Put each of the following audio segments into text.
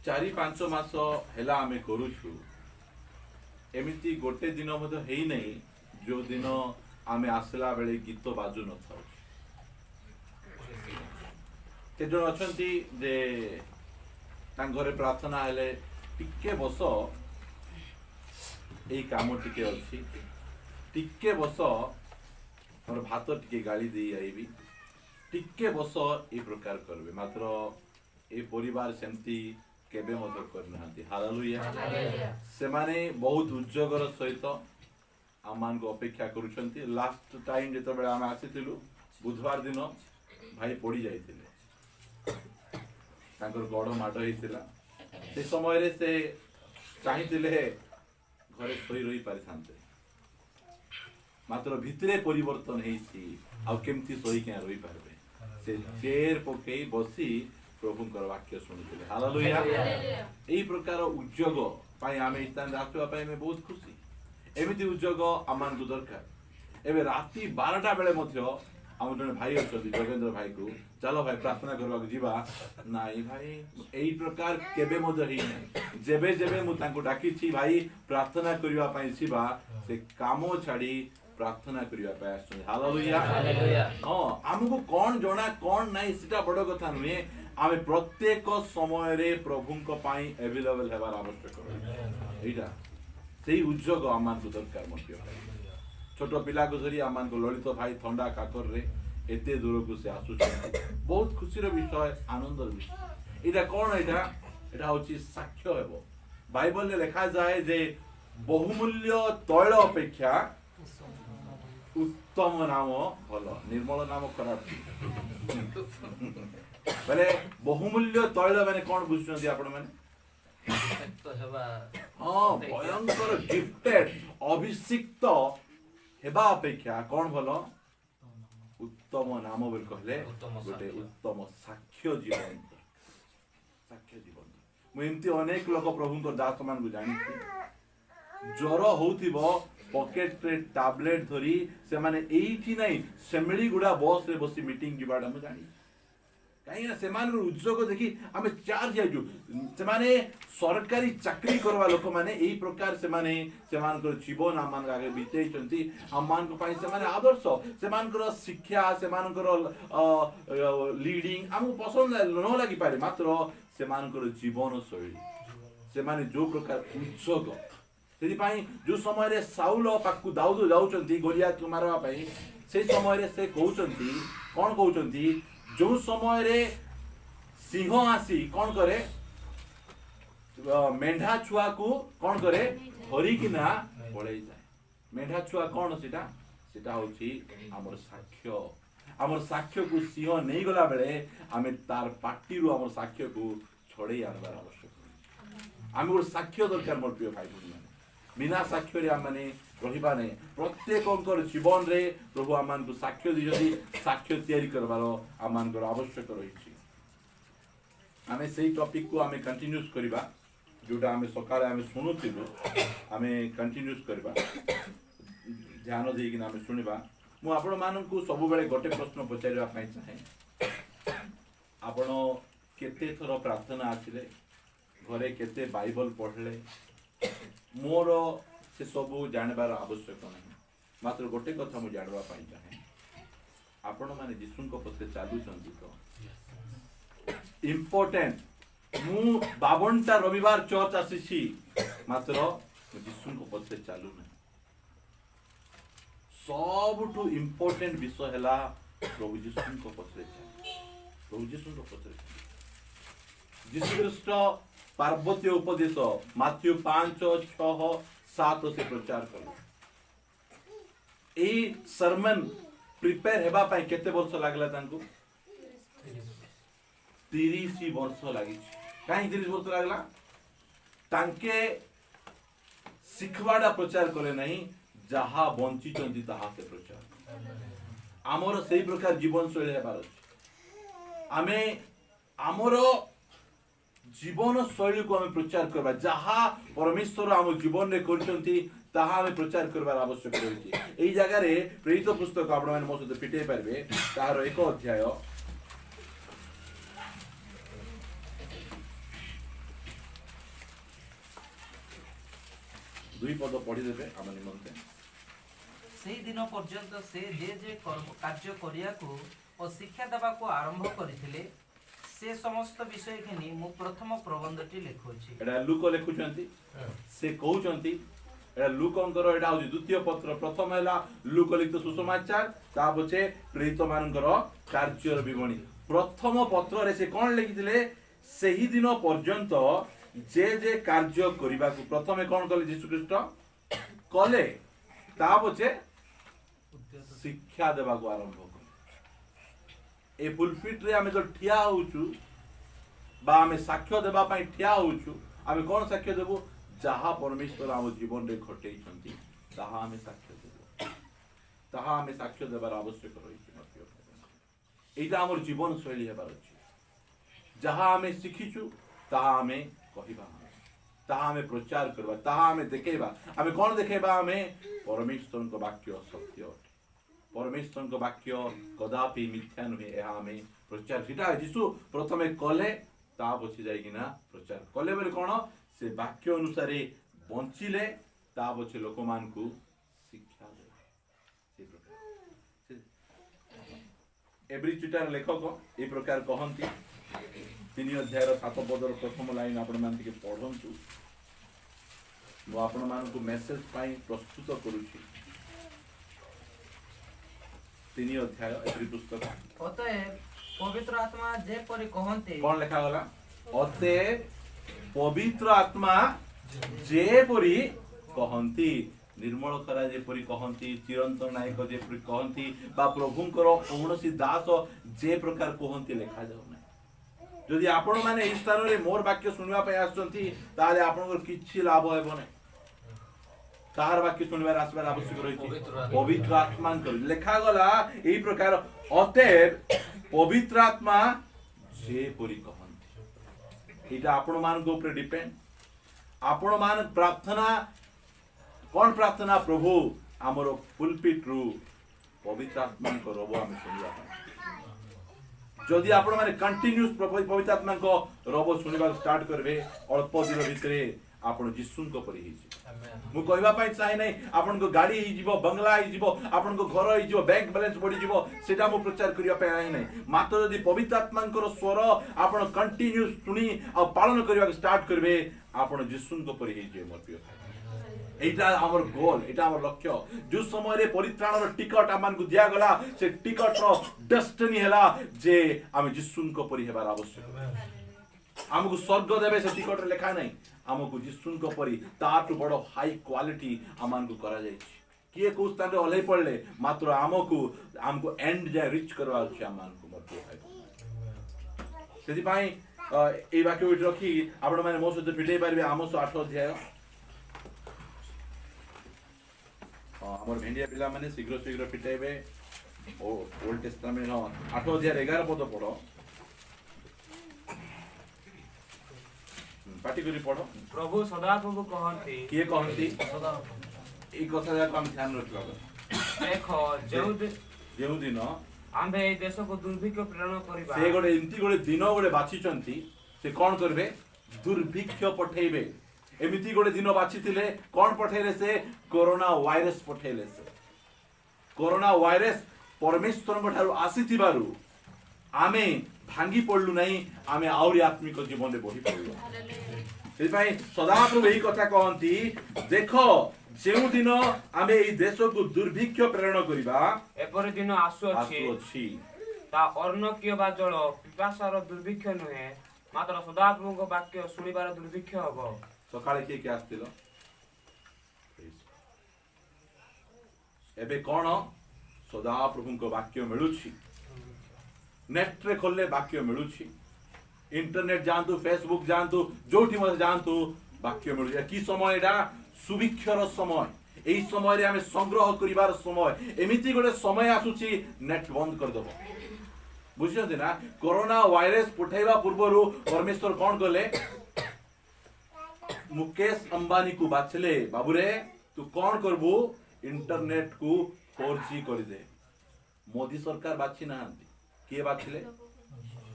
चारि पांच मास हेला आमे करूछु एमिति गोटे दिन मध्य हेई नहीं जो दिन आमे आसला बेले गीत बाजू न था के जन अछंती जे तांग घरे प्रार्थना हेले टिके बस एई काम टिके अछि टिके बस हमर भात टिके गाली देई आइबी टिके बस ए प्रकार करबे मात्र ए परिवार सेमती केबे मत करनांती हालेलुया से माने बहुत उज्जगर सहित आमान को अपेक्षा करूछंती लास्ट टाइम जेतो बेला हम आसीथिलु बुधवार दिन भाई पड़ी जाइथिले तांकर गड़ माड हेतिला से समय रे से चाहिथिले घरे सोई रही पारिथांते मात्र भितरे परिवर्तन हेछि आ केमती सोई के रही पारबे से चेयर पकई बसी प्रभुंकर वाक्य शुणुले हालेलुया एई प्रकार उद्योग पाई आमे स्थान राखवा पाई मैं बहुत खुशी एमिति उद्योग आमान को दरकार एबे राती 12टा बेले मध्य हम जने भाई अछथि जोगेंद्र भाई को चलो भाई प्रार्थना करवा जीवा नाई भाई एई प्रकार केबे मध्य ही नै जेबे जेबे मु तांको डाकी छी भाई प्रार्थना करवा पाई जीवा से कामो छाडी प्रार्थना करवा पाई आछन हालेलुया हां हमको कोन जणा कोन नै सिटा बड़ कथा नुए आमे प्रत्येक समय रे प्रभुंक पाई अवेलेबल हेबार आवश्यक एटा सेही उद्योग आमान को दरकार मध्य छोट पिला को धरी आमान को ललित भाई ठंडा काकर रे एते दूर को से आसु बहुत खुशी रो विषय आनंदर विषय एटा कोन एटा होची साक्ष्य हेबो बाइबल ले लिखा जाए जे बहुमूल्य तैल अपेक्षा उत्तम नाम भलो निर्मल नाम खराब बेले बहुमूल्य तैल माने कोन बुझछन्ती आपण माने हां भयंकर गिफ्टेड अभिषिक्त हेबा अपेक्षा कौन भलो उत्तम नाम बोल कहले गोटे उत्तम साक्ष्य जीवन मु एमती अनेक लोक प्रभु दास मान को जानी ज्वर होउथिबो पॉकेट रे टैबलेट धरी से माने एठी नहीं सेमली गुडा बस रे बसी मीटिंग जीवाडा मु जानी कहीं ना सेमान उद्योग देखी आम चार्ज जाइजु से माने सरकारी चाकरी करवा लोक माने एई प्रकार से माने सेमान को जीवन आमान आगे बितेइचंती आमान को पाई से माने आदर्श सेमान को शिक्षा सेमान को लीडिंग हमको पसंद न लागी पारे मात्र सेमान को जीवन शैली से माने जो प्रकार उद्योग सेति पाई जो समय रे साउल पाकु दाऊद जाउचंती गोलियात मारवा पाई से समय रे से कहउचंती कोन कहउचंती जो समय रे सिंह आसी कौन करे मेंढा छुआ को कौन करे धरी किना पळेई जाए मेंढा छुआ कौन सेटा सेटा होची हमर साक्ष्य को सिंह नहीं गला बेले आमे तार पार्टी रो हमर साक्ष्य को छोड़े आनबार आवश्यक आमे और साक्ष्य दरकार मोर प्रिय भाई बहन बिना साक्ष्य रे आमे रहिबा नै प्रत्येकंकर जीवन रे प्रभु आमान को साक्ष्य दिजति साक्ष्य तयारी करबार आमान को आवश्यक रहिछि आमे सेही टॉपिक को आमे कंटिन्यूस करबा जोटा आमे सकाळे आमे सुनुथिलु आमे कंटिन्यूस करबा ध्यान देई कि आमे सुनिबा मु आपण मानन को सब बेले गोटे प्रश्न पचारिबा पई चाहे आपण केते थरो प्रार्थना आछिले घरे केते बाइबल पढले मोर से सब जानबार आवश्यक नहीं मात्र गोटे कथा मु जानबा पाई चाहे आपण माने जिसुन को पथे चालू चंदी तो इम्पोर्टेंट मु 52टा रविवार चर्च आसीछि मात्र जिसुन को पथे चालू नहीं सबटू इम्पोर्टेंट विषय हला प्रभु जिसुन को पथे प्रभु जिसुन को पथे जिसु ख्रीस्ट पार्वती उपदेश माथ्यू 5:6-7 से प्रचार करो ए सरमन प्रिपेयर हेबा पाई केते वर्ष लागला तांको 30 वर्ष लागि काई 30 वर्ष लागला तांके सिखवाडा प्रचार करे नहीं जहा बंची चंदी ताहा से प्रचार आमर सही प्रकार जीवन शैली हेबार आमे आमर जीवन शैली को हमें प्रचार करबा जहा परमेश्वर हम जीवन रे करचंती ताहा हमें प्रचार करबार आवश्यक रहिछि एई जगह रे प्रेरित पुस्तक आपण माने मोसते पिटे पारबे तार एक अध्याय दुई पद पढ़ी देबे आम निमंते। सेही दिन पर्यंत से जे कार्य करियाकू और शिक्षा देवाकू आरंभ करथिले से समस्त विषय घिनी मु प्रथम प्रबंधटी लिखुछि। एटा लुक लिखुचंती से कहउचंती एटा लुकंकर एटा होची द्वितीय पत्र। प्रथम हैला लुक लिखित सुसमाचार ता पछे प्रेरित मानकर कार्यर विवरणी। प्रथम पत्र रे से कोन लिखिथिले सेही दिन पर्यंत जे कार्य करिबाकू प्रथमे कोन कले यीशु ख्रीष्ट कले ता पछे शिक्षा देबाकू आरंभ कले। ए पुलपिट रे आमे जो ठिया होउछु बा आमे साक्ष्य देबा पई ठिया होउछु आमे कोन साक्ष्य देबो जहा परमेश्वर आम जीवन रे घटै छंती ताहा आमे साक्ष्य देबो ताहा आमे साक्ष्य देबार आवश्यक रहिछि। एटा हमर जीवन शैली हेबार अछि। जहा आमे शिखिछु ताहा आमे कहिबा ताहा आमे प्रचार करबा ताहा आमे देखेबा। आमे कोन देखेबा आमे परमेश्वर को वाक्य सत्य अटे। परमेश्वर को वाक्य कदापि मिथ्या नुहे ଏହା आमे प्रचार सेटा यीशु प्रथमे कले ता पछी जाई किना प्रचार कले बेले कोन से वाक्य अनुसार बंचिले ता पछे लोक मान को शिक्षा दे। से प्रकार एवरी चिटार लेखक ए प्रकार कहंती 3 अध्याय 7 पदर प्रथम लाइन आपण मान के पढंतु। मो आपण मान को मेसेज पाई प्रस्तुत करूची। 3 अध्याय एवरी पुस्तक अतएव पवित्र आत्मा जे परि कहंते कोन लिखा गला अतएव पवित्र आत्मा जे परि कहंती निर्मल खरा जे परि कहंती चिरंतन नायक जे परि कहंती बा प्रभुंकर कौनसी दास जे प्रकार कहंती लिखा जाउ ना। जदि आपण माने ई स्थान रे मोर वाक्य सुनवा पय आछंती ताले आपनकर किछि लाभ हेबो नै। कार वाक्य सुनबार आसबार आवश्यक रहिछि पवित्र आत्मा लिखा गला एई प्रकार अतएव पवित्र आत्मा जे परि कहंती। एटा आपण मान को ऊपर डिपेंड। आपण मान प्रार्थना कोन प्रार्थना प्रभु हमरो पुलपिट रु पवित्र आत्मा को रब हम सुनिबा। जदि आपण माने कंटिन्यूस पवित्र आत्मा को रब सुनिबा स्टार्ट करबे अल्प दिन भितरे आपण यीशु को परि हिछि। मु कहबा पई चाहि नै आपण को गाड़ी हि जीवो बंगला हि जीवो आपण को घर हि जीवो बैंक बैलेंस बढ़ी जीवो सेटा मु प्रचार करिया पई नै। मात्र जदि पवित्र आत्मा को स्वर आपण कंटिन्यूस सुनी आ पालन करिया स्टार्ट करबे आपण यीशु को परि हिछि। मोर प्रिय एटा हमर गोल एटा हमर लक्ष्य। जो समय रे परित्राण रो टिकट आमान को दिया गला से टिकट रो डेस्टिनी हला जे हम यीशु को परि हेबार आवश्यक। हमको स्वर्ग देबे से टिकट रे लिखा नै हमको यीशु को परि ताटू बड़ हाई क्वालिटी आमान को करा जाय छी। किए को स्थान रे ओलै पड़ले मात्र हमको एंड जाय रिच करवा छी आमान को मत है। सेति पई ए वाक्य विट रखी आपण माने मो सहित फिटै पारबे आमोस 8 अध्याय। हमर भेंडिया पिला माने शीघ्र फिटैबे ओ ओल्ड टेस्टामेंट नो 8 अध्याय 11 पद पढो पाटी करी पढो। प्रभु सदा प्रभु कहंती किए कहंती सदा ए कथा जाक हम ध्यान रखिबा। देखो जेउ दिन आंबे ए देश को दुर्भिक्ष प्रेरण करबा से गोटे इंती गोटे दिन गोटे बाछिचंती से कोन करबे दुर्भिक्ष पठेबे। एमिति गोटे दिन बाछिथिले कोन पठेले से कोरोना वायरस पठेले से। कोरोना वायरस परमेश्वर को ठारू आसीथिबारु आमे भांगी पड़लु नहीं आमे आउरी आत्मिक जीवन रे बढ़ी पड़लु। सेहि पई सदा प्रभु एही कथा कहंती देखो जेउ दिन आमे एही देश को दुर्भिक्ष प्रेरण करिबा एपरि दिन आसु अछि ता अन्न कियबा जल पिपासार दुर्भिक्ष नुहे मात्र सदा प्रभु को वाक्य सुनिबार दुर्भिक्ष हबो। सकाळे के आस्तिलो एबे कोन सदा प्रभु को वाक्य मिलुछि। नेट रे खोलले वाक्य मिलुछि। इंटरनेट जानतु फेसबुक जानतु जोठी मते जानतु वाक्य मिलुछि। की समय एडा सुभिक्षर समय एई समय रे हमें संग्रह करिवार समय एमिति गोटे समय आसुछि नेट बंद कर दबो। बुझियते ना कोरोना वायरस पठाइबा पूर्वरु परमेश्वर कोन गले मुकेश अंबानी को बाछले बाबूरे तू कोन करबू इंटरनेट को 4G कर दे। मोदी सरकार बाछि नाहंती किए बाछले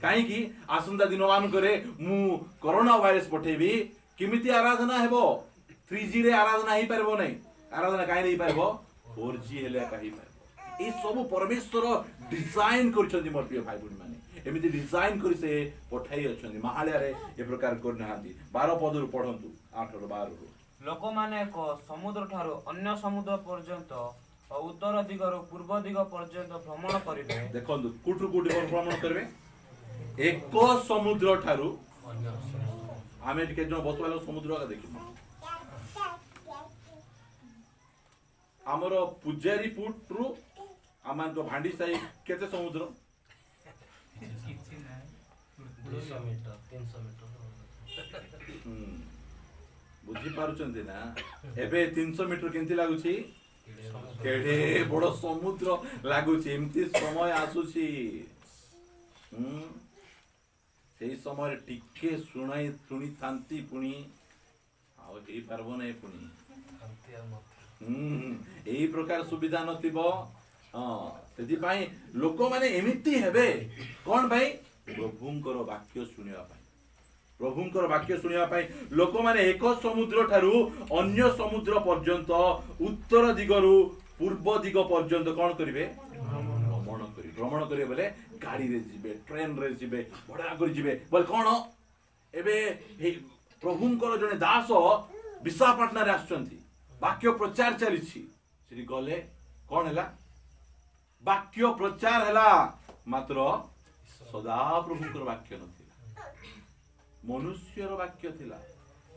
काई की आसंदा दिन मान करे मु कोरोना वायरस पठेबी किमिति आराधना हेबो 3G रे आराधना ही परबो नहीं आराधना काहे नहीं परबो 4G हेले काहे परबो ए सब परमेश्वर डिजाइन करछन्ती मोर प्रिय भाई बहन माने एमिति डिजाइन करि से पठाई अछन्ती महालया रे ए प्रकार कर नहांती 12 पद रु पढंतु 8 रो 12 रु लोक माने को समुद्र ठारो अन्य समुद्र पर्यंत और उत्तर दिगरु पूर्व दिग पर्यंत भ्रमण करिवे देखंतु कुटु कुटु भ्रमण करबे एक समुद्र ठारू आमे टिके जो बसवालो समुद्र का देखिमु हमर पुजारी पुटरू आमान को भांडी साई केते समुद्र 200 मीटर 300 मीटर बुझी पारुचंती ना एबे 300 मीटर केंती लागुची केडे बड़ समुद्र लागुची एमती समय आसुची सेही समय टिके शुणी थांती पुणी आउ हेई पारबो नै पुणी एही प्रकार सुविधा नथिबो सेति पाई लोक माने एमिति हेबे कोन भाई प्रभुंकर वाक्य सुनिया पाई प्रभुंकर वाक्य सुनिया पाई लोक माने एक समुद्र ठारू अन्य समुद्र पर्यंत उत्तर दिगरु पूर्व दिग पर्यंत कोन करिवे भ्रमण करिवे बोले गाड़ी रे जिबे ट्रेन रे जिबे बड़ा कर जिबे बोले कोन एबे प्रभुंकर जने दास विशाखापट्टना रे आछंती वाक्य प्रचार चलीछि श्री गले कोन हैला वाक्य प्रचार हैला मात्र सदा प्रभुंकर वाक्य नथिला मनुष्यर वाक्य थिला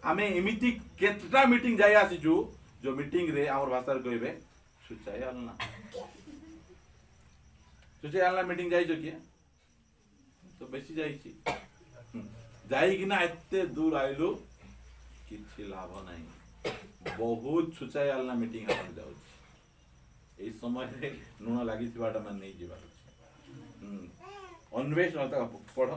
आमे एमिति केतटा मीटिंग जाय आसीजु जो मीटिंग रे हमर भाषा रे कहबे सुचाय आलना मीटिंग जाई जो किया तो बेसी जाईछि जाई कि ना एते दूर आइलु किछि लाभ नाही बहुत सुचाय आलना मीटिंग हम जाउ ए समय रे नुण लागि थिबाटा मन नै जिबा अन्वेषण पढ़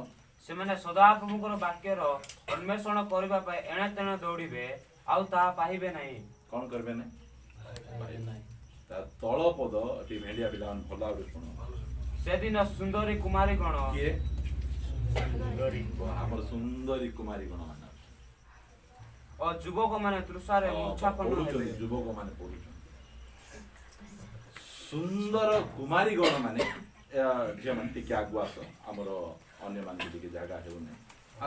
से माने सदा प्रभुकर वाक्यर अन्वेषण करबा पाए एणे तेणे दौड़िबे आउ ता पाइबे नाही कोन करबे नै ता तळ पद एटी भेलिया बिलान भला रे सुनो से दिन सुंदरी कुमारी गण किए सुंदरी हमर सुंदरी कुमारी गण माने और युवक माने तृषारे मूर्छापन्न हेबे युवक माने पढुछन सुंदर कुमारी गण माने जे मन टिके आगु आस हमर अन्य मान टिके जागा हेउ नै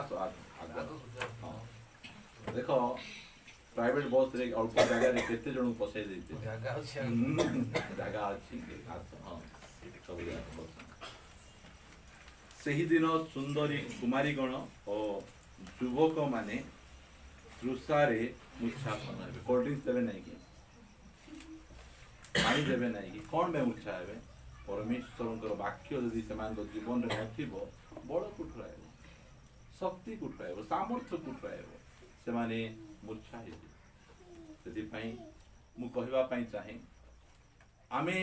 आसो आगु हां देखो प्राइवेट बस रे अल्प जागा रे केते जण पसाई देते जागा अछि आसो हां सब जागा सही दिन सुंदरी कुमारी गण और युवक माने तृषारे मूर्छापन्न हेबे कोल्ड ड्रिंक्स देबे नै कि पानी देबे नै कि कोन में मूर्छा हेबे परमेश्वरंकर वाक्य यदि सेमान जीवन रे नथिबो बड़ कुठराइबो शक्ति कुठराइबो सामर्थ्य कुठराइबो सेमाने मूर्छा हेबे सेति पई मु कहबा पई चाहे आमे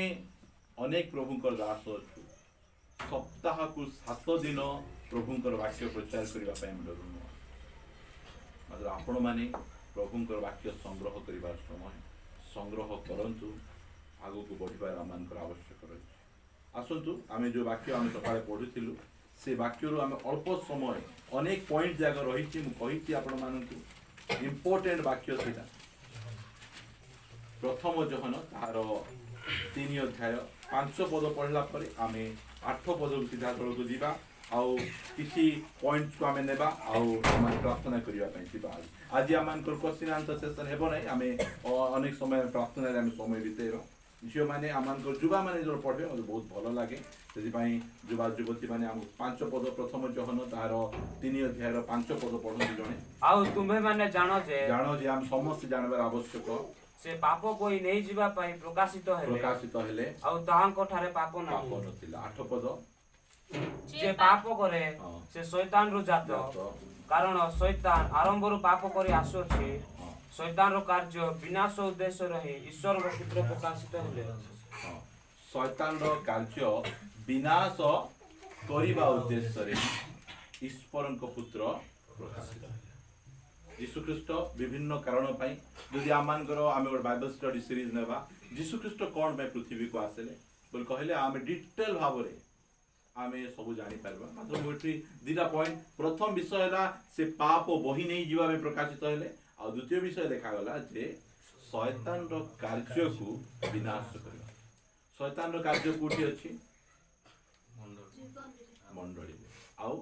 अनेक प्रभुंकर दास अछु सप्ताह को 7 दिन प्रभुंकर वाक्य प्रचार करबा पई हम डरु मतलब आपण माने प्रभुंकर वाक्य संग्रह करिबार समय संग्रह करंतु आगु को बढ़िबार आमानकर आवश्यक रहै आसंतु आमे जो वाक्य आमे सकाळे पढुथिलु से वाक्य रो आमे अल्प समय अनेक पॉइंट जागा रहिछि मु कहिछि आपण मानंतु इंपोर्टेंट वाक्य थिला प्रथम जहन तार 3 अध्याय 5 पद पढला परे आमे 8 पद सीधा तळ को दिबा आउ किसी पॉइंट को आमे नेबा आउ हम प्रार्थना करिया पई दिबा आज आमान को क्वेश्चन आंसर सेशन हेबो नै आमे अनेक समय प्रार्थना रे आमे समय बितेरो झियो माने आमान को जुबा माने जो पढबे मते बहुत भलो लागे सेति पई जुबा जुबती माने हम 5 पद प्रथम जहन तार 3 अध्याय रो 5 पद पढन जणे आउ तुम्हे माने जानो जे हम समस्त जानबार आवश्यक से पाप कोई नहीं जीवा पाई प्रकाशित हेले आउ ताहां कोठारे पाप नथिला 8 पद जे पाप करे से शैतान रो जात कारण शैतान आरंभ रो पाप करी आसुछि शैतान रो कार्य विनाश उद्देश्य रही ईश्वर रो पुत्र प्रकाशित हेले शैतान रो कार्य विनाश करिबा उद्देश्य रे ईश्वरन को पुत्र प्रकाशित यीशु ख्रीष्ट विभिन्न कारण पाई यदि आमान करो आमे बाइबल स्टडी सीरीज नेबा यीशु ख्रीष्ट कोन पे पृथ्वी को आसेले बोल कहले आमे डिटेल भाव रे आमे सब जानि परबा मात्र मोटी दिना पॉइंट प्रथम विषय ला से पाप बही नहीं जीवा में प्रकाशित हेले आ द्वितीय विषय लिखागला जे शैतान रो कार्य को विनाश करबा। शैतान रो कार्य कोठी अछि मंडली आउ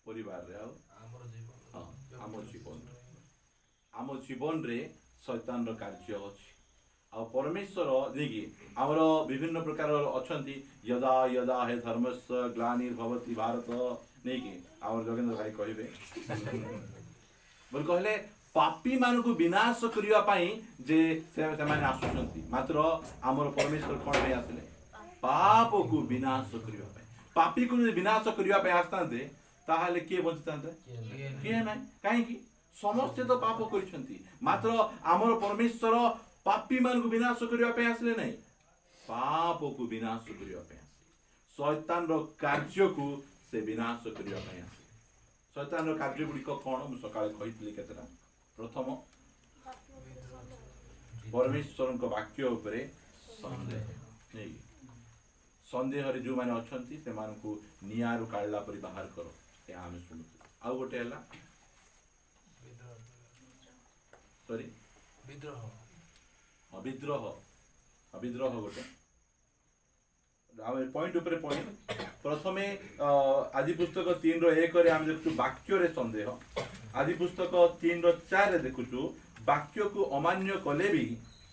परिवार रे आउ आम जीवन रे शैतान रो कार्य अछि। आ परमेश्वर देखि हमर विभिन्न प्रकार अछंती यदा यदा हे धर्मस्य ग्लानिर्भवति भारत नहीं कि आम जोगेंद्र भाई कहबे बोल कहले पापी मान को विनाश करिया पाई जे से माने आसुछंती मात्र हमर परमेश्वर कोन पे आसले पाप को विनाश करिया पाई। पापी को विनाश करिया पाई आस्तांते ताहाले के बचतांते के नै काहे कि समस्त तो पाप करिसंती मात्र हमर परमेश्वर पापी मान को विनाश करिया पाई आसले नै पाप को विनाश करिया पाई आसले। शैतान रो कार्य को से विनाश करिया पाई आसले। शैतान रो कार्य गुडी कोन मु सकाळे कहितली केतरा प्रथम परमेश्वर को वाक्य उपरे संदेह नहीं संदेह रे जो माने अछंती से मान को नियारु काढला परि बाहर करो ए हम सुनु। आ गोटे हला सॉरी विद्रोह विद्रोह गोटे पॉइंट ऊपर पॉइंट प्रथमे आदि पुस्तक 3 रो 1 रे हम देखु वाक्य रे संदेह। आदि पुस्तक 3 रो 4 रे देखुछु वाक्य को अमान्य कले भी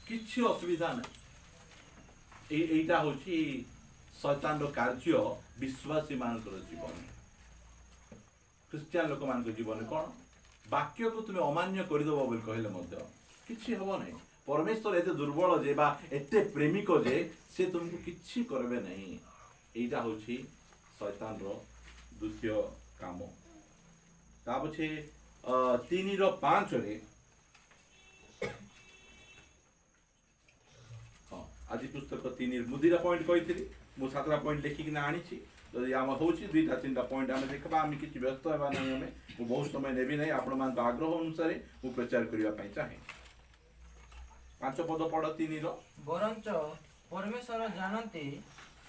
किछि असुविधा नै। एटा होछि शैतान रो कार्य विश्वासी मानकर जीवन क्रिश्चियन लोक मान जीवन कोन वाक्य को तुम अमान्य कर दबो बोल कहले मध्य किछि हबो नै। परमेश्वर एते दुर्बल जे बा एते प्रेमिक जे से तुमको किछि करबे नहीं। एटा होछि शैतान रो द्वितीय काम। ता पछे 3 रो 5 रे आदि पुस्तक 3 मुदिरा पॉइंट कहितली मु 7टा पॉइंट लेखि कि आनी छी जदि आम होछि 2टा 3टा पॉइंट हम देखबा हम किछि व्यस्त हेबा नै हमें मु बहुत समय नेबी नै आपण मान आग्रह अनुसार मु प्रचार करिया पई चाहे। 5 पद पढ़ 3 रो बरंच परमेश्वर जानती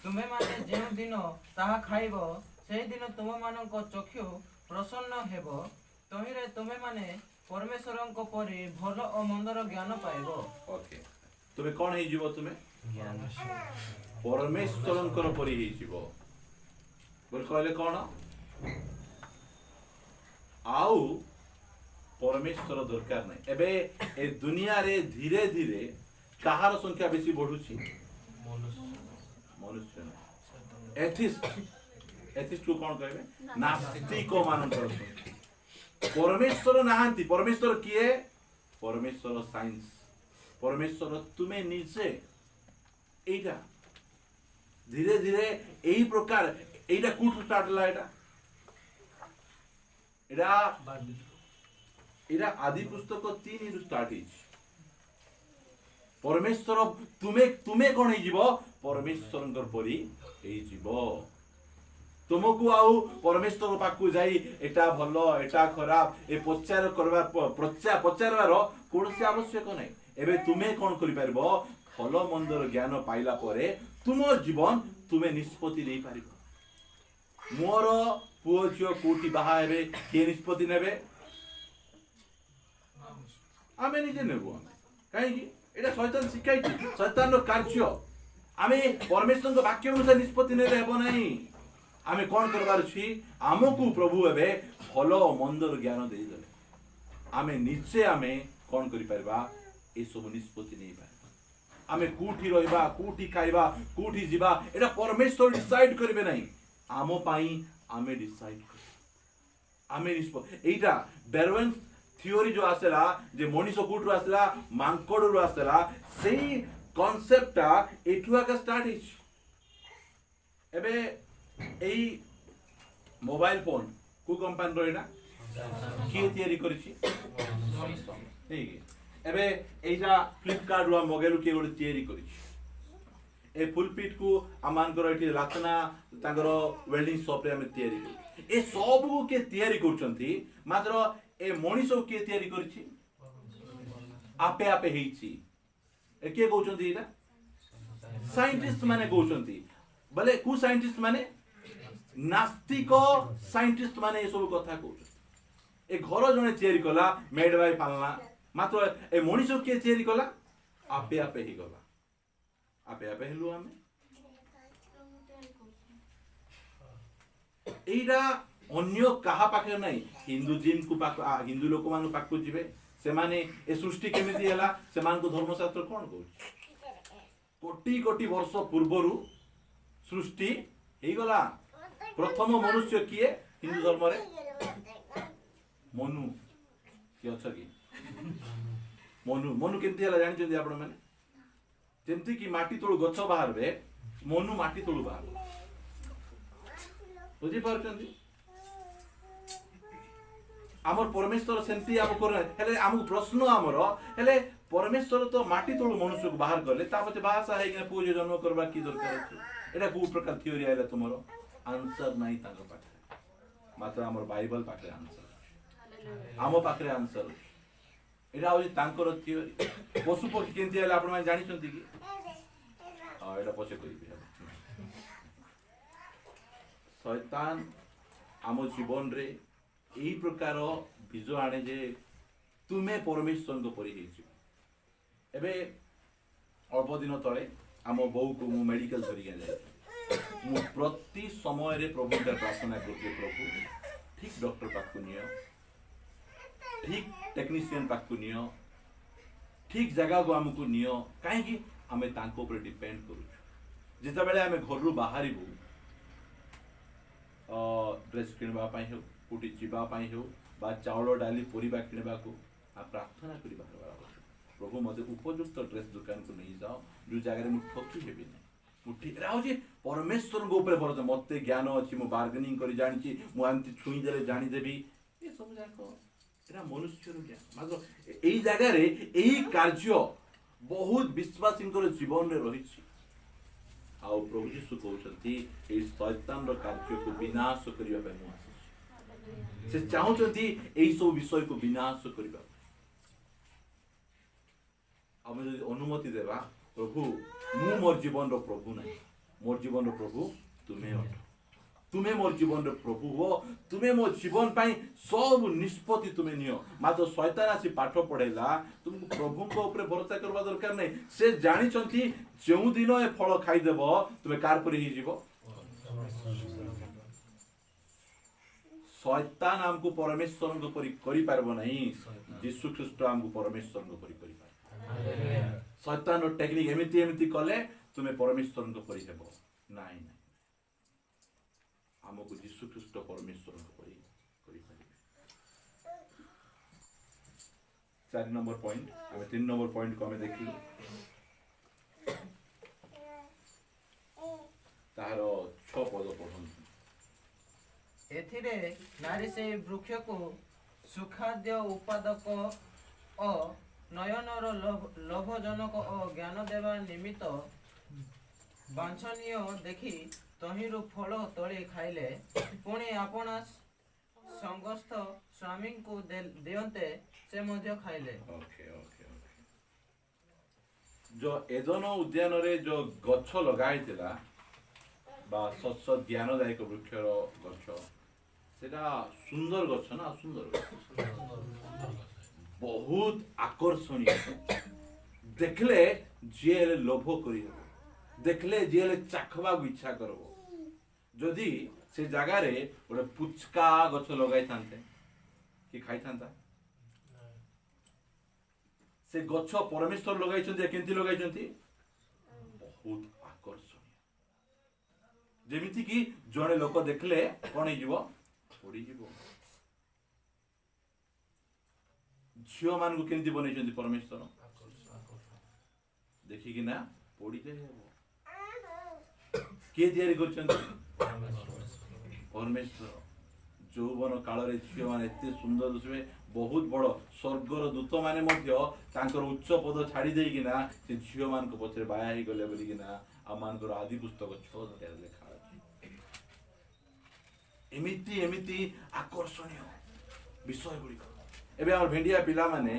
तुमे माने जेउ दिन ताहा खाइबो सेहि दिन तुम मानक चक्षु प्रसन्न हेबो तहिरे तुमे माने परमेश्वरंक परि भल और मंदर ज्ञान पाइबो। ओके तुमे कोन हे जीवो तुमे परमेश्वरंकर परि हे जीवो बोल कहले कोन आउ परमेश्वर दरकार नै। एबे ए दुनिया रे धीरे धीरे कहार संख्या बेसी बढ़ुची मनुष्य एथिस्ट को कोन कहबे नास्तिक मानकर परमेश्वर नाहंती। परमेश्वर किए परमेश्वर साइंस परमेश्वर तुमे निजे एटा धीरे धीरे एही प्रकार एटा कुठ स्टार्ट ला एटा आदि पुस्तक 3 रु स्टार्ट हिच परमेश्वर तुमे कोन हे जीवो परमेश्वरंकर परि हे जीवो। तुमको आउ परमेश्वर पाकु जाई एटा भलो एटा खराब ए प्रचार करबा पचारबार कोनसी आवश्यक नै। एबे तुमे कोन करि परबो फल मंदर ज्ञान पाइला परे तुम जीवन तुमे निष्पत्ति नै पारिबो। मोर पुओ झियो कोटी बाहा हेबे के निष्पत्ति नेबे आमे निजे नेबो काहे कि एटा शैतान शिखाई शैतान रो कार्य आमे परमेश्वर को वाक्य अनुसार निष्पत्ति नेले हेबो नै। आमे कोन करबार छी हमकु प्रभु एबे भलो मंदर ज्ञान देई देले आमे निचे आमे कोन करि परबा ए सब निष्पत्ति नै पारबा। आमे कोठी रहबा कोठी खाइबा कोठी जिबा एटा परमेश्वर डिसाइड करबे नै आमो पाई आमे डिसाइड कर आमे निष्पत्ति एटा डार्विन थियोरी जो आसेला जे मनीष कोठरो आसेला मांकोडरो आसेला सेही कांसेप्टटा एठुआ का स्टार्ट हिच। एबे एई मोबाइल फोन को कंपनी रोइना के तयारी करिछि मनीष ठीक एबे एजा फ्लिपकार्ट रो मगेलु के गोटे तयारी करिछि ए फुल पिट को आमान कर एठी रातना तांगर वेल्डिंग शॉप रे हम तयारी करि ए सब को के तयारी करछंती मात्र ए मनीष के तयारी करिछि आपे आपे हेछि ए के कहउछंती एटा साइंटिस्ट माने कहउछंती बले को साइंटिस्ट माने नास्तिक साइंटिस्ट माने ए सब कथा कहउछंती ए घर जने चेरी कला मेड बाय पालना मात्र ए मनीष के चेरी कला आपे आपे ही गला आपे आपे हेलु आमे एइडा अन्य कहा पाखे नहीं हिंदू जिन को हिंदू लोक मान पाखु जिवे से माने ए सृष्टि केमिति हला से मान को धर्मशास्त्र कोन कहू कोटि कोटि वर्ष पूर्वरु सृष्टि हेई गला प्रथम मनुष्य किए हिंदू धर्म रे मनु कि अच्छा कि मनु मनु केमति हला जानि छथि आपण माने जेमति कि माटी तळु गछ बाहरबे मनु माटी तळु बाहर बुझी पारछन्ती आमर परमेश्वर सेमती आम कर हेले आमको प्रश्न आमर हेले परमेश्वर तो माटी तळु मनुष्य को बाहर करले तापते भाषा है कि पूज जन्म करबा की दरकार अछि एटा को प्रकार थ्योरी आइला तुमरो आंसर नाही तांको पाखे मात्र आमर बाइबल पाखे आंसर आमो पाखे आंसर एटा होई तांकर थ्योरी पशु पक्षी केंती हला आपण माने जानि छथि कि आ एटा पछे करिबे शैतान आम जीवन रे यही प्रकार बीज आने जे तुम्हें परमेश्वर को परी एबे अल्प दिन तले आम बो को मु मेडिकल धरिक जाए मु प्रति समय रे प्रभु का प्रार्थना करते प्रभु ठीक डॉक्टर पाखु नियो ठीक टेक्नीशियन पाखु नियो ठीक जगह को हमको नियो काहे कि हमें तांको ऊपर डिपेंड करू जिते बेले हमें घर रु बाहरिबू ड्रेस किनबा पाई हो कोटी जीवा पाई हो बा चावल डाली परिबा किनबा को आ प्रार्थना करी बाहर प्रभु मते उपयुक्त ड्रेस दुकान को नहीं जाओ जो जगह मु ठकी हेबी नै मुठी राउजी परमेश्वर को ऊपर भरोसा मते ज्ञान अछि मु बार्गेनिंग करी जानि छी मु आंती छुई देले जानि देबी ए सब जाको एरा मनुष्य रो ज्ञान मात्र एई जगह रे एई कार्य बहुत विश्वासी को जीवन रे रही छी आ प्रभु यीशु कहउछंती ए शैतान रो कार्य को विनाश करिया पे मु आसी से चाहउछंती एई सब विषय को विनाश करिबा हमें यदि अनुमति देवा प्रभु मु मोर जीवन रो प्रभु नहीं मोर जीवन रो प्रभु तुम्हें अट तुम्हें मोर जीवन रो प्रभु हो तुम्हें मोर जीवन पाई सब निष्पत्ति तुम्हें नियो मात्र शैतान आसी पाठ पढ़ेला तुमको प्रभु को ऊपर भरोसा करबा दरकार नहीं से जानि छंती जेउ दिन ए फल खाई देबो तुमे कार पर ही जीवो शैतान हमको परमेश्वर को परि करि पारबो नहीं यीशु ख्रीष्ट हमको परमेश्वर को परि करि पार शैतान रो टेक्निक एमिति एमिति कले तुमे परमेश्वर को परि हेबो नाही नाही हमको यीशु ख्रीष्ट परमेश्वर को परि करि पारिबे 4 नंबर पॉइंट हमें 3 नंबर पॉइंट को हमें देखिलु तारो 6 पद पढन एथिरे नारी से वृक्ष को सुखाद्य उत्पादक ओ नयनर लोभजनक ओ ज्ञान देवा निमित्त बांछनीय देखि तहिरु फल तोड़ी खाइले पुणी आपना संगस्थ स्वामी को दियंते से मध्य खाइले ओके ओके जो एदन उद्यान रे जो गछ लगाइतिला बा सत्स ज्ञानदायक वृक्षर गछ सेटा सुंदर गछ ना सुंदर गछ बहुत आकर्षणीय देखले जे लोभ करी देखले जे चाखबा इच्छा करबो जदि से जगह रे गोटे पुचका गछ लगाई थांते कि खाई थांता से गछ परमेश्वर लगाई छथि केंति लगाई छथि बहुत आकर्षणीय जेमिति कि जने लोक देखले कोन हे जीवो पड़ी जीवो झियो मान को केंति बनै छथि परमेश्वर देखि कि ना पड़ी जाय के तैयारी करछथि परमेश्वर जौवन काल रे झियो मान एते सुंदर दिसबे बहुत बड़ स्वर्गर दूत माने मध्य तांकर उच्च पद छाड़ी देई कि ना से झियो मान को पछरे बाया ही गले बोली कि ना आ मानकर आदि पुस्तक 6 अध्याय लिखा अछि एमिति एमिति आकर्षणीय विषय गुडी एबे हमर भेंडिया पिला माने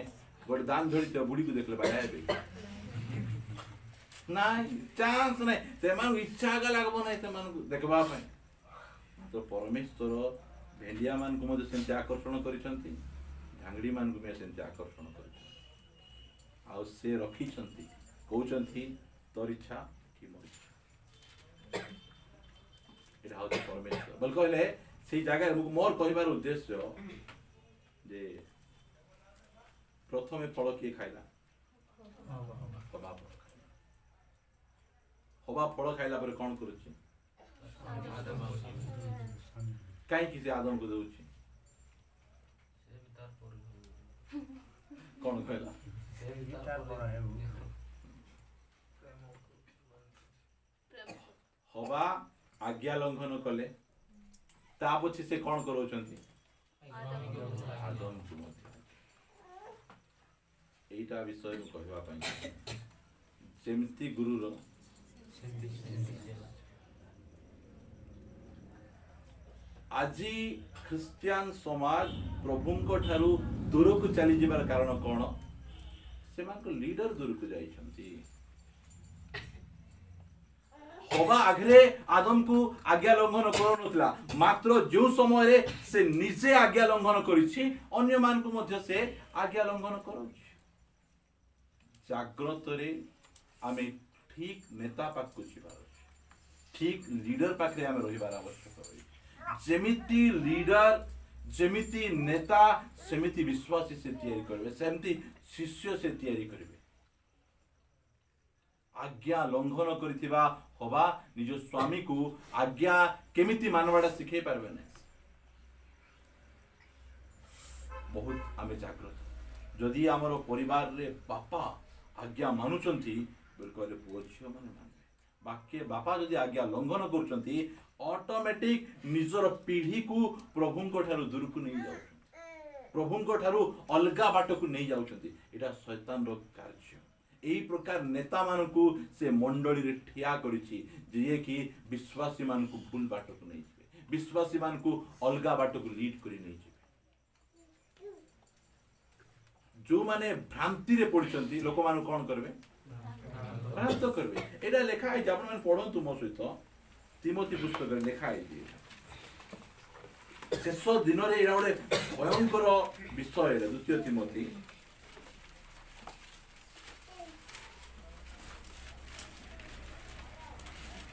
गोटे दान धरित बुढ़ी को देखले बाया हेबे नहीं चांस नहीं से मान इच्छा का लागबो नहीं से मान देखबा पय तो परमेश्वर भेंडिया मान को मध्य सेमती आकर्षण करिसंती झांगड़ी मान को सेमती आकर्षण करिसंती आ से रखिसंती कहउचंती तोर इच्छा कि मोर इच्छा एटा हौ परमेश्वर बोल कहले से जगह मोर कहबार उद्देश्य जे प्रथमे फल किए खाइला हवा फल खाइला हवा फल खाइला पर कौन करुछि कहीं किसी आदम को दउछि कौन कहला हवा आज्ञा लंघन कले ता पछी से कौन करोचंती आदम को मध्य एटा विषय में कहवा पाई जेमती गुरुर आजी ख्रिस्टियन समाज प्रभुंको ठारू दूर को चली जिबार कारण कौन से मानको लीडर दूर को जाइछंती हवा आगरे आदम को आज्ञा लंघन करनथला मात्र जो समय रे से निजे आज्ञा लंघन करिछि अन्य मान को मध्य से आज्ञा लंघन करूछि जाग्रत रे आमे ठीक नेता पाक को छिबार ठीक लीडर पाखरे आमे रहिबार आवश्यक होई जेमिति लीडर जेमिति नेता सेमिति विश्वासी से तैयारी करबे सेमिति शिष्य से तैयारी करबे आज्ञा लंघन करिथिबा हवा निज स्वामी को आज्ञा केमिति मानवाडा सिखै पारबे नै बहुत आमे जागृत जदि हमर परिवार रे बापा आज्ञा मानुचंती बिल्कुल पुओ झियो माने मानबे बाकी बापा जदि आज्ञा लंघन करूचंती ऑटोमेटिक निजर पीढ़ी को प्रभुंको ठारू दूर को नहीं जाउछंती प्रभुंको ठारू अलगा बाट को नहीं जाउछंती एटा शैतान रो कार्य एही प्रकार नेता मान को से मंडली रे ठिया करिछि जे कि विश्वासी मान को भूल बाट को नहीं जिवे विश्वासी मान को अलगा बाट को लीड करी नहीं जिवे जो माने भ्रांति रे पड़छंती लोक मान कोन करबे भ्रांत करबे एटा लेखा है आपण मान पढंतु मो सहित तिमोथी पुस्तक रे लेखा है शेष दिन रे एटा गोटे भयंकर विषय रे द्वितीय तिमोथी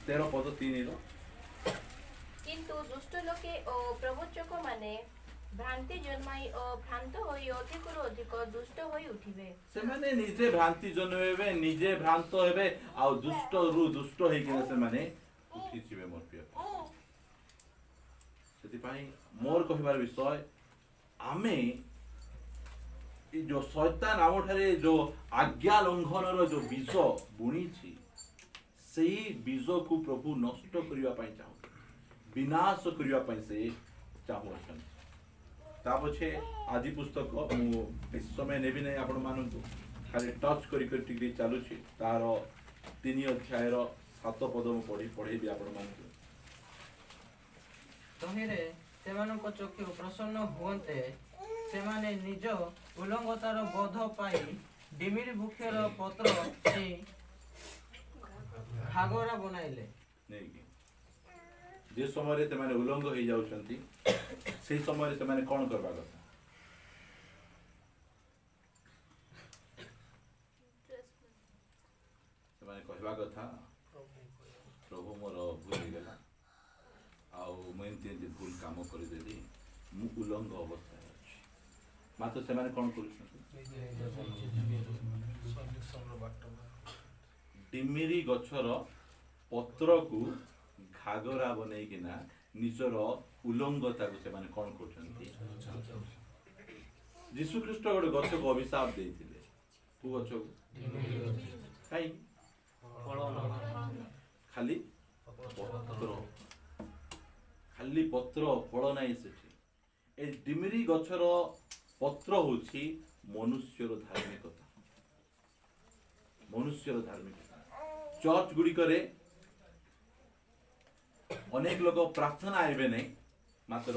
13 पद 3 रो किंतु दुष्ट लोके ओ प्रवचक माने भ्रांति जन्माई ओ भ्रांत होई अधिकरु अधिक दुष्ट होई उठिबे से माने निजे भ्रांति जन्मेबे निजे भ्रांत हेबे आ दुष्ट रु दुष्ट हेइ कि से माने उठी जिवे मोर प्रिय सेति पई मोर कहिबार विषय आमे ई जो शैतान आमठारे जो आज्ञा लंघन रो जो बीज बुणी छी सेही बीज को प्रभु नष्ट करिवा पई चाहू विनाश करिवा पई से चाहू अछन ता पछे आदि पुस्तक मु इस समय नेबी नै आपण मानंतु खाली टच करी करी टिक चालू छी तार 3 अध्याय रो 7 पद मु पढी भी आपण मानंतु तहिरे सेमानक चक्षु प्रसन्न हुअन्ते सेमाने निज उल्लंघतार बोध पाई डिमिरी वृक्षर पत्र से घागरा बनाइले नहीं कि जे समय रे तमाने उल्लंघ हो जाउछंती से समय रे तमाने कोन करबा कथा तमाने कहबा कथा प्रभु मोर भूल गेला आ मैं भूल काम कर देली मु उल्लंघ अवस्था अछि मात्र से माने कोन करूछंती डिमिरी गछर पत्र को घागरा बनै किना निजर उल्लंघता को से माने कोन करछंती यीशु ख्रीष्ट गोटे गछ को अभिशाप देथिले तू गछ काई खाली पत्र फल नाही सेठी ए डिमिरी गछर पत्र होछि मनुष्यर धार्मिकता चर्च गुडी करे अनेक लोग प्रार्थना आइबे नहीं मात्र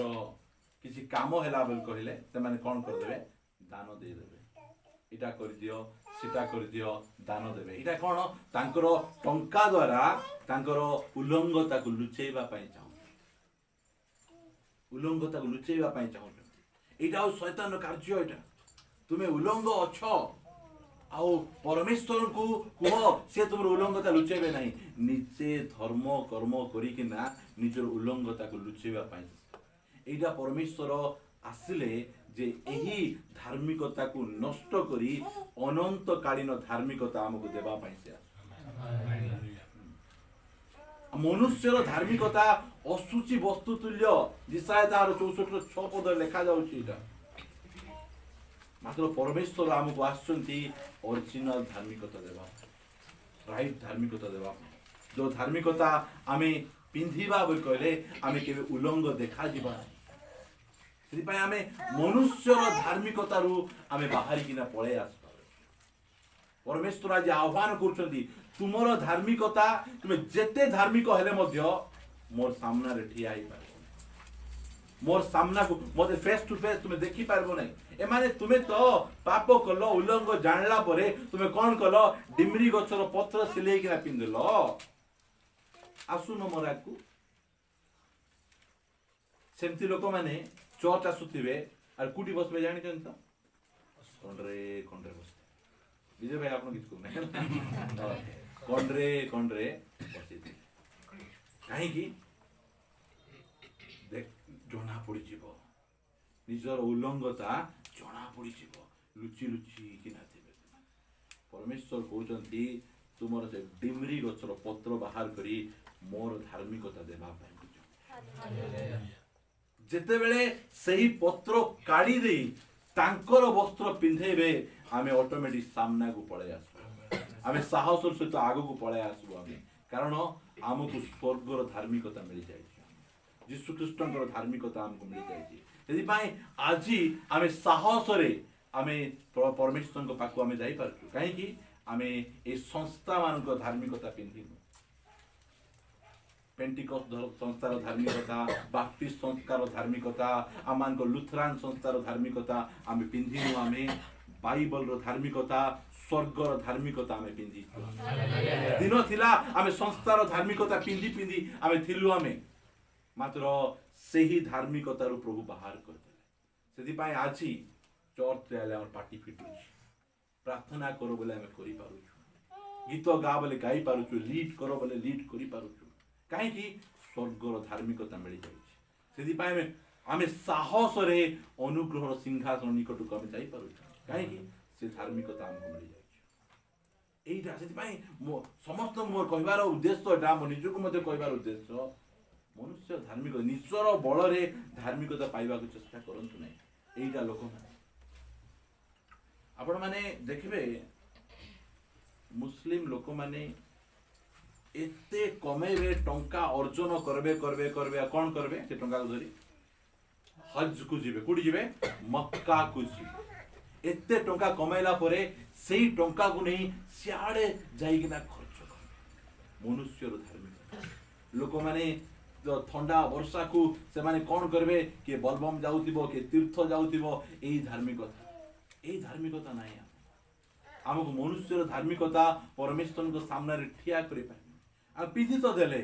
किसी काम हैला बोल कहले ते माने कोन कर देबे दान दे देबे इटा कर दियो सीटा कर दियो दान देबे इटा कोन तांकर टंका द्वारा तांकर उल्लंघता को लुचेबा पई चाहू उल्लंघता को लुचेवा पाई चाहते एटा शैतान कार्य एटा तुम्हें उल्लंघ अछ आउ परमेश्वर को कह से तुम उल्लंघता लुचेबे नहीं निजे धर्म कर्म करिकिना निजर उल्लंघता को लुचेवा पाई एटा परमेश्वर आसिले जे एही धार्मिकता को नष्ट करी अनंत कालीन धार्मिकता हमको देवा पाई से मनुष्यर धार्मिकता असुचि वस्तु तुल्य जिसाय तार 64 पद लिखा जाउची एटा मात्र परमेश्वर आमको आसुचंती ओरिजिनल धार्मिकता देवा राइट धार्मिकता देवा जो धार्मिकता आमे पिंधिबा बोल कहले आमे केबे उल्लंघ देखा जिबा सेपाई आमे मनुष्यर धार्मिकता रु आमे बाहरी किना पळे आस परमेश्वर आज आह्वान करछंती तुमरो धार्मिकता तुमे जेते धार्मिक हेले मध्य मोर सामना रे ठिया आइ पारबो मोर सामना को मते फेस टू फेस तुमे देखि पारबो नै ए माने तुमे तो पाप कलो उल्लंघ जानला परे तुमे कोन कलो डिमरी गछर पत्र सिलेई किना पिंदलो आसु न मोराकू सेमती लोक माने चर्च आसुथिबे आर कुटी बसबे जानि छन त कोंडरे बसते विजय भाई आपन किछ कोने कोंडरे बसिते काहे कि देख जणा पड़ी जीवो निजर उल्लंघता जणा पड़ी जीवो लुचि कि नाथिबे परमेश्वर कहउचंती तुमर से डिमरी गछर पत्र बाहर करी मोर धार्मिकता देबा पाई जेते बेले सही पत्र काढ़ी दे तांकर वस्त्र पिंधेबे आमे ऑटोमेटिक सामना को पळे आसबो आमे साहसर सहित आगो को पळे आसबो आमे कारण हमको स्वर्गर धार्मिकता मिल जाय यीशु ख्रीष्टंकर धार्मिकता हमको मिल जाय यदि पाई आजी आमे साहस रे आमे परमेश्वर को पाखु आमे जाई पारछु काहे कि आमे ए संस्था मान को धार्मिकता पिंधिनु पेंटिकॉस्ट संस्थार धार्मिकता बाप्टिस्ट संस्थार धार्मिकता आमान को लुथरान संस्थार धार्मिकता आमे पिंधिनु आमे बाइबल रो धार्मिकता स्वर्गर धार्मिकता आमे पिंधि दिन थिला आमे संस्थार धार्मिकता पिंधि आमे थिलु आमे मात्र सेही धार्मिकता रो प्रभु बाहर कर देले सेति पाई आछि चर्च रे आले हमर पार्टी फिटु प्रार्थना करो बोले आमे करि पारु गीत गा बोले गाई पारु लीड करो बोले लीड करि पारु काहे कि स्वर्गर धार्मिकता मिल जाय सेति पाई आमे साहस रे अनुग्रह सिंहासन निकट को आमे जाई पारु काहे कि से धार्मिकता हमको मिल जाय एइटा सेति पाई समस्त मोर कहबार उद्देश्य एटा मो निजको मध्ये कहबार उद्देश्य मनुष्य धार्मिक निश्चर बल रे धार्मिकता पाइबा को चेष्टा करंतु नै एइटा लोक आपण माने देखबे मुस्लिम लोक माने एते कमेबे टंका अर्जन करबे कोन करबे से टंका को धरी हज को जिबे कुडी जिबे मक्का को जिबे एते टंका कमाइला परे सेही टंका को नहीं सियाड़े जाइकिना खर्च करबे मनुष्य रो धार्मिक लोक माने ठंडा वर्षा को से माने कोन करबे के बलबम जाउतिबो के तीर्थ जाउतिबो एही धार्मिकता नाही हमको मनुष्य रो धार्मिकता परमेश्वर को सामने रे ठिया करे पाए आ पिधि तो देले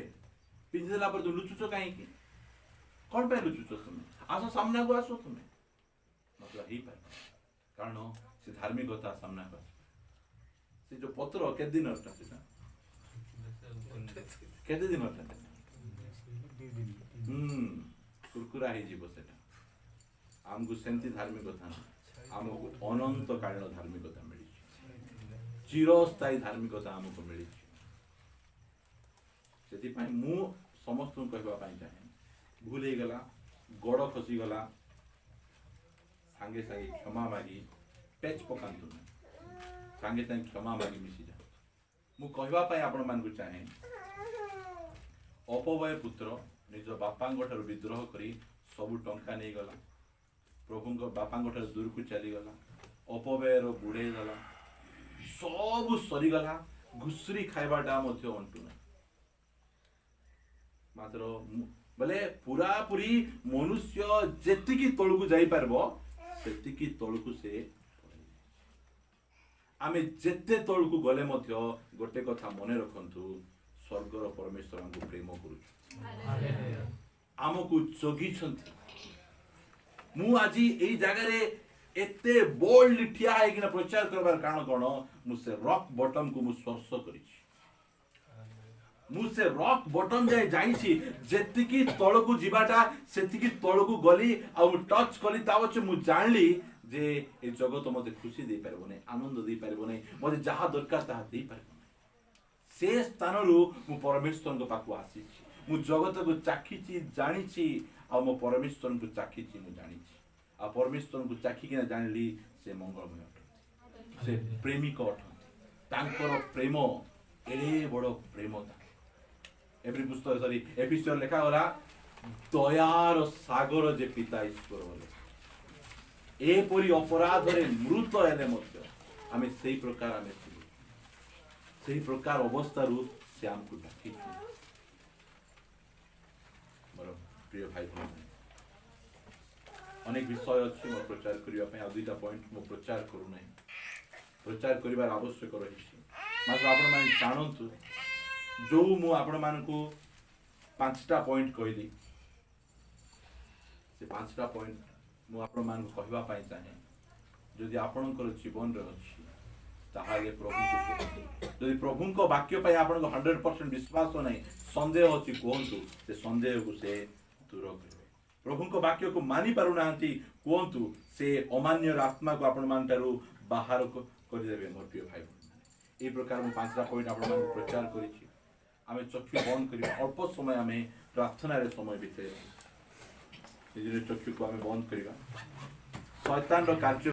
पिधि देला पर तुम लुचुचो काहे कि कोन पे लुचुचो तुम आसो सामने को आसो तुम मतलब ही पाए कारण से धार्मिकता सामने को से जो पत्र के दिन अटा से केते दिन अटा कुरकुरा ही जीव सेटा हमको सेंती धार्मिकता हमको अनंत कालीन धार्मिकता मिली चिरस्थायी धार्मिकता हमको मिली से मु समस्त कहवा चाहे भूल हो गला गड़ खसी गला सांगे सांगे क्षमा मागी पेच पकांतु सांगे सांगे क्षमा मागी मिसी जा मु कहवा आपण मान को चाहे अपवय पुत्र निज बापांग ठार विद्रोह करी सबु टंका नहीं गला प्रभु बापांग ठार दूर को चली गला अपवय रो बुड़े गला सब सरी गला घुसरी खाइबाटा मध्य अंटु ना मात्र बोले पूरा पूरी मनुष्य जेतिकी तळकु जाई परबो सेतिकी तळकु से आमे जेते तळकु गले मध्य गोटे कथा मने रखंतु स्वर्गर परमेश्वर हमको प्रेम करू आमको जगी छंती मु आज एई जगह रे एते बोल्ड ठिया है कि प्रचार करबार कारण कोन मु से रॉक बॉटम को मु स्पर्श करिछि मु से रॉक बॉटम जाय जाईछि जेतिकी तळकु जिबाटा सेतिकी तळकु गली आ मु टच कली तावछ मु जानली जे ए जगत मते खुशी दे परबो नै आनंद दे परबो नै मते जहा दरकार ताहा दे परबो से स्थान रु मु परमेश्वर को पाकु आसीछि मु जगत को चाखिछि जानिछि आ मो परमेश्वर को चाखिछि मु जानिछि आ परमेश्वर को चाखी किना जानली से मंगलमय अटନ୍ତି से प्रेमिक अटନ୍ତି तांकर प्रेम एडे बड़ प्रेम था एवरी पुस्तक सॉरी एफिसियर लिखा होला दयार सागर जे पिता ईश्वर बोले ए परी अपराध रे मृत हेले मध्य आमे सेही प्रकार आमे सेही प्रकार अवस्था रु से हमको डाकी मोर प्रिय भाई बहन अनेक विषय अच्छे मोर प्रचार करिया पे आ दुईटा पॉइंट मो प्रचार करू नै प्रचार करिवार आवश्यक रहिछि मात्र आपण माने जानंतु जो मु आपण मानकू पांचटा पॉइंट कहली से पांचटा पॉइंट मु आपण मानकू कहबा पाई चाहे जदि आपणकर जीवन रे अछि ताहाले प्रभु को जदि प्रभु को वाक्य पाई आपण को 100% विश्वास नै संदेह अछि कोहंतु से संदेह को से दूर करबे प्रभु को वाक्य को मानि पारु नांती कोहंतु से अमान्य आत्मा को आपण मानटारु बाहर को कर देबे मोर प्रिय भाई ए प्रकार मु पांचटा पॉइंट आपण मान प्रचार करिछि आमे चक्षु बंद करिबा अल्प समय आमे प्रार्थना रे समय बिते निजे चक्षु को आमे बंद करिबा शैतान रो कार्य